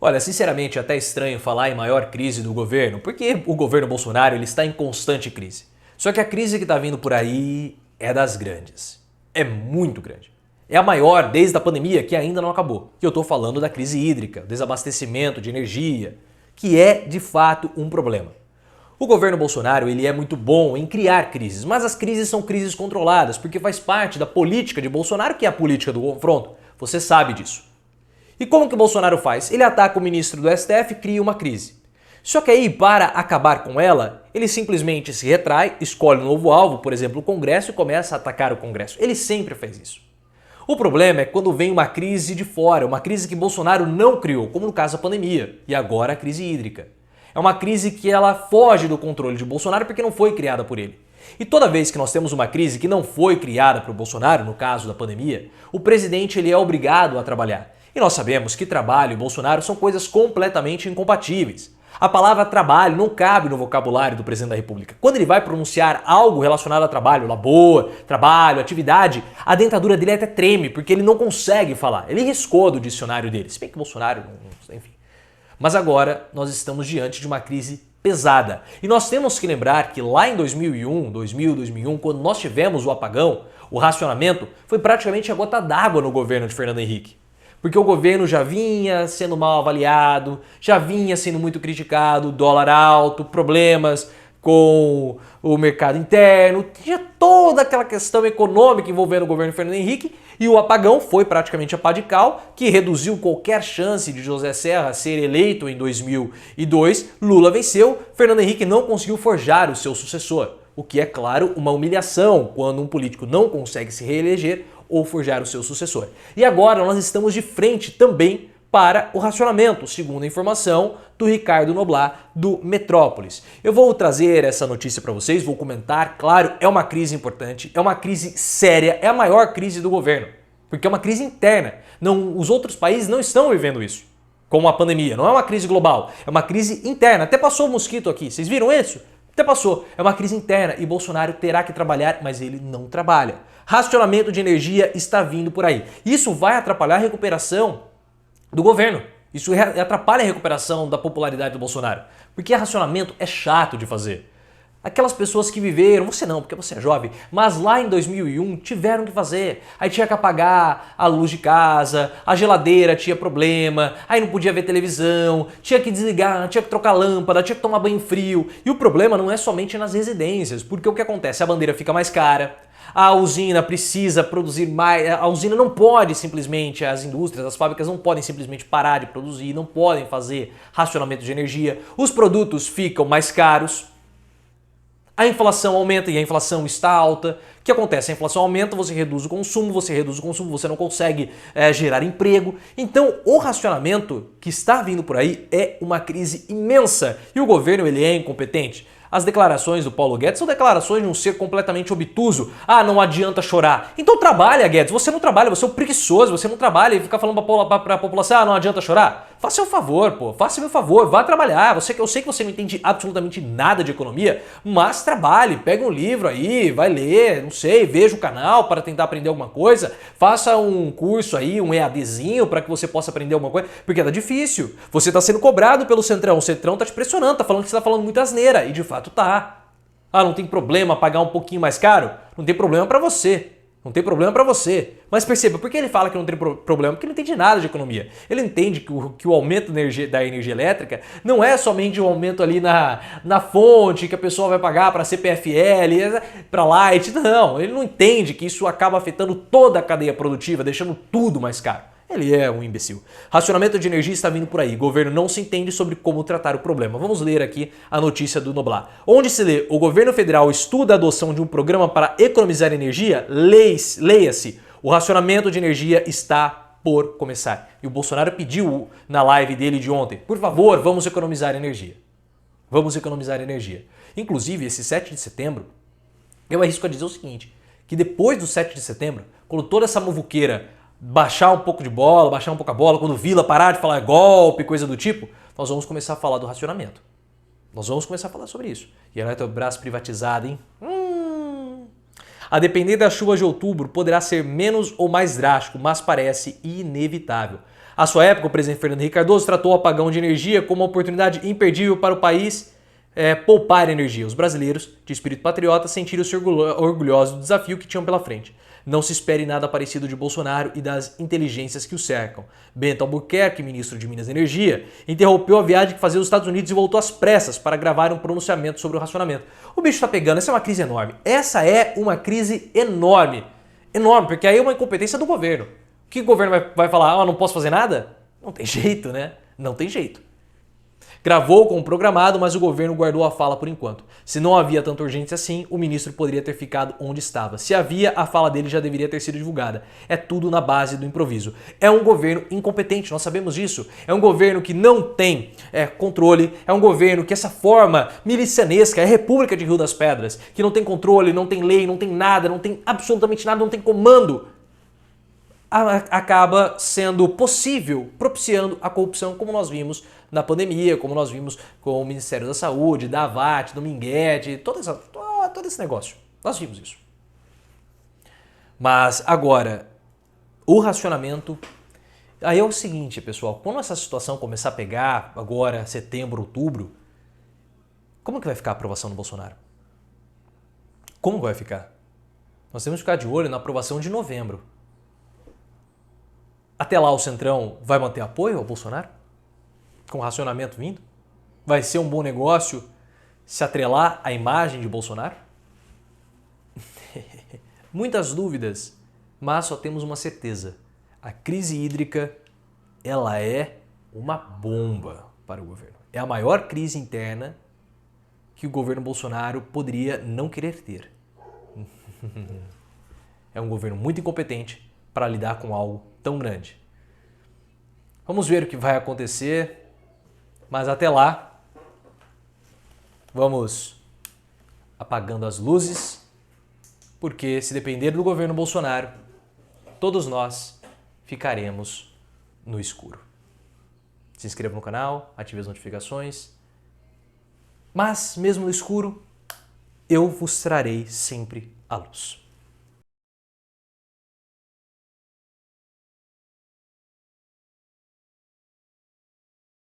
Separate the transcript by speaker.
Speaker 1: Olha, sinceramente, é até estranho falar em maior crise do governo, porque o governo Bolsonaro ele está em constante crise. Só que a crise que está vindo por aí é das grandes. É muito grande. É a maior desde a pandemia, que ainda não acabou. E eu estou falando da crise hídrica, desabastecimento de energia, que é de fato um problema. O governo Bolsonaro ele é muito bom em criar crises, mas as crises são crises controladas, porque faz parte da política de Bolsonaro, que é a política do confronto. Você sabe disso. E como que o Bolsonaro faz? Ele ataca o ministro do STF e cria uma crise. Só que aí, para acabar com ela, ele simplesmente se retrai, escolhe um novo alvo, por exemplo, o Congresso, e começa a atacar o Congresso. Ele sempre faz isso. O problema é quando vem uma crise de fora, uma crise que Bolsonaro não criou, como no caso da pandemia, e agora a crise hídrica. É uma crise que ela foge do controle de Bolsonaro porque não foi criada por ele. E toda vez que nós temos uma crise que não foi criada por Bolsonaro, no caso da pandemia, o presidente ele é obrigado a trabalhar. E nós sabemos que trabalho e Bolsonaro são coisas completamente incompatíveis. A palavra trabalho não cabe no vocabulário do presidente da República. Quando ele vai pronunciar algo relacionado a trabalho, labor, trabalho, atividade, a dentadura dele até treme, porque ele não consegue falar. Ele riscou do dicionário dele. Se bem que Bolsonaro, enfim. Mas agora nós estamos diante de uma crise pesada. E nós temos que lembrar que lá em 2001, quando nós tivemos o apagão, o racionamento foi praticamente a gota d'água no governo de Fernando Henrique. Porque o governo já vinha sendo mal avaliado, já vinha sendo muito criticado, dólar alto, problemas com o mercado interno, tinha toda aquela questão econômica envolvendo o governo Fernando Henrique e o apagão foi praticamente a pá de cal que reduziu qualquer chance de José Serra ser eleito em 2002. Lula venceu, Fernando Henrique não conseguiu forjar o seu sucessor, o que é claro uma humilhação quando um político não consegue se reeleger ou forjar o seu sucessor. E agora nós estamos de frente também para o racionamento, segundo a informação do Ricardo Noblat do Metrópolis. Eu vou trazer essa notícia para vocês, vou comentar, claro, é uma crise importante, é uma crise séria, é a maior crise do governo, porque é uma crise interna. Não, os outros países não estão vivendo isso, como a pandemia, não é uma crise global, é uma crise interna. Até passou o mosquito aqui, vocês viram isso? Até passou, é uma crise interna e Bolsonaro terá que trabalhar, mas ele não trabalha. Racionamento de energia está vindo por aí. Isso vai atrapalhar a recuperação do governo. Isso atrapalha a recuperação da popularidade do Bolsonaro. Porque racionamento é chato de fazer. Aquelas pessoas que viveram, você não, porque você é jovem, mas lá em 2001 tiveram que fazer. Aí tinha que apagar a luz de casa, a geladeira tinha problema, aí não podia ver televisão, tinha que desligar, tinha que trocar lâmpada, tinha que tomar banho frio. E o problema não é somente nas residências, porque o que acontece? A bandeira fica mais cara, a usina precisa produzir mais, a usina não pode simplesmente, as indústrias, as fábricas não podem simplesmente parar de produzir, não podem fazer racionamento de energia, os produtos ficam mais caros. A inflação aumenta e a inflação está alta. O que acontece? A inflação aumenta, você reduz o consumo, você não consegue gerar emprego. Então, o racionamento que está vindo por aí é uma crise imensa e o governo ele é incompetente. As declarações do Paulo Guedes são declarações de um ser completamente obtuso. Ah, não adianta chorar. Então trabalha, Guedes. Você não trabalha, você é um preguiçoso, você não trabalha e fica falando para a população, ah, não adianta chorar. Faça o favor, pô. Faça meu favor, vá trabalhar. Eu sei que você não entende absolutamente nada de economia, mas trabalhe, pega um livro aí, vai ler, não sei, veja o canal para tentar aprender alguma coisa, faça um curso aí, um EADzinho para que você possa aprender alguma coisa, porque tá difícil. Você tá sendo cobrado pelo Centrão, o Centrão tá te pressionando, tá falando que você tá falando muita asneira, e de fato tá. Ah, não tem problema pagar um pouquinho mais caro? Não tem problema para você. Não tem problema para você. Mas perceba, por que ele fala que não tem problema? Porque ele não entende nada de economia. Ele entende que o aumento da energia elétrica não é somente um aumento ali na fonte que a pessoa vai pagar para CPFL, para Light. Não, ele não entende que isso acaba afetando toda a cadeia produtiva, deixando tudo mais caro. Ele é um imbecil. Racionamento de energia está vindo por aí. O governo não se entende sobre como tratar o problema. Vamos ler aqui a notícia do Noblat. Onde se lê, o governo federal estuda a adoção de um programa para economizar energia? Leia-se. O racionamento de energia está por começar. E o Bolsonaro pediu na live dele de ontem, por favor, vamos economizar energia. Vamos economizar energia. Inclusive, esse 7 de setembro, eu arrisco a dizer o seguinte, que depois do 7 de setembro, quando toda essa muvuqueira baixar um pouco de bola, baixar um pouco a bola, quando o Vila parar de falar golpe, coisa do tipo, nós vamos começar a falar do racionamento. Nós vamos começar a falar sobre isso. E a Eletrobras privatizada, hein? A depender da chuva de outubro, poderá ser menos ou mais drástico, mas parece inevitável. À sua época, o presidente Fernando Henrique Cardoso tratou o apagão de energia como uma oportunidade imperdível para o país poupar energia. Os brasileiros, de espírito patriota, sentiram-se orgulhosos do desafio que tinham pela frente. Não se espere nada parecido de Bolsonaro e das inteligências que o cercam. Bento Albuquerque, ministro de Minas e Energia, interrompeu a viagem que fazia aos Estados Unidos e voltou às pressas para gravar um pronunciamento sobre o racionamento. O bicho tá pegando, essa é uma crise enorme. Essa é uma crise enorme. Enorme, porque aí é uma incompetência do governo. O que o governo vai falar? Ah, não posso fazer nada? Não tem jeito, né? Não tem jeito. Gravou como programado, mas o governo guardou a fala por enquanto. Se não havia tanta urgência assim, o ministro poderia ter ficado onde estava. Se havia, a fala dele já deveria ter sido divulgada. É tudo na base do improviso. É um governo incompetente, nós sabemos disso. É um governo que não tem controle, é um governo que essa forma milicianesca, é a República de Rio das Pedras, que não tem controle, não tem lei, não tem nada, não tem absolutamente nada, não tem comando, acaba sendo possível, propiciando a corrupção, como nós vimos na pandemia, como nós vimos com o Ministério da Saúde, da VAT, do Minguete, todo esse negócio. Nós vimos isso. Mas agora, o racionamento... Aí é o seguinte, pessoal, quando essa situação começar a pegar, agora, setembro, outubro, como que vai ficar a aprovação do Bolsonaro? Como vai ficar? Nós temos que ficar de olho na aprovação de novembro. Até lá o Centrão vai manter apoio ao Bolsonaro? Com o racionamento vindo? Vai ser um bom negócio se atrelar à imagem de Bolsonaro? Muitas dúvidas, mas só temos uma certeza. A crise hídrica, ela é uma bomba para o governo. É a maior crise interna que o governo Bolsonaro poderia não querer ter. É um governo muito incompetente para lidar com algo tão grande. Vamos ver o que vai acontecer, mas até lá, vamos apagando as luzes, porque se depender do governo Bolsonaro, todos nós ficaremos no escuro. Se inscreva no canal, ative as notificações, mas mesmo no escuro, eu vos trarei sempre a luz.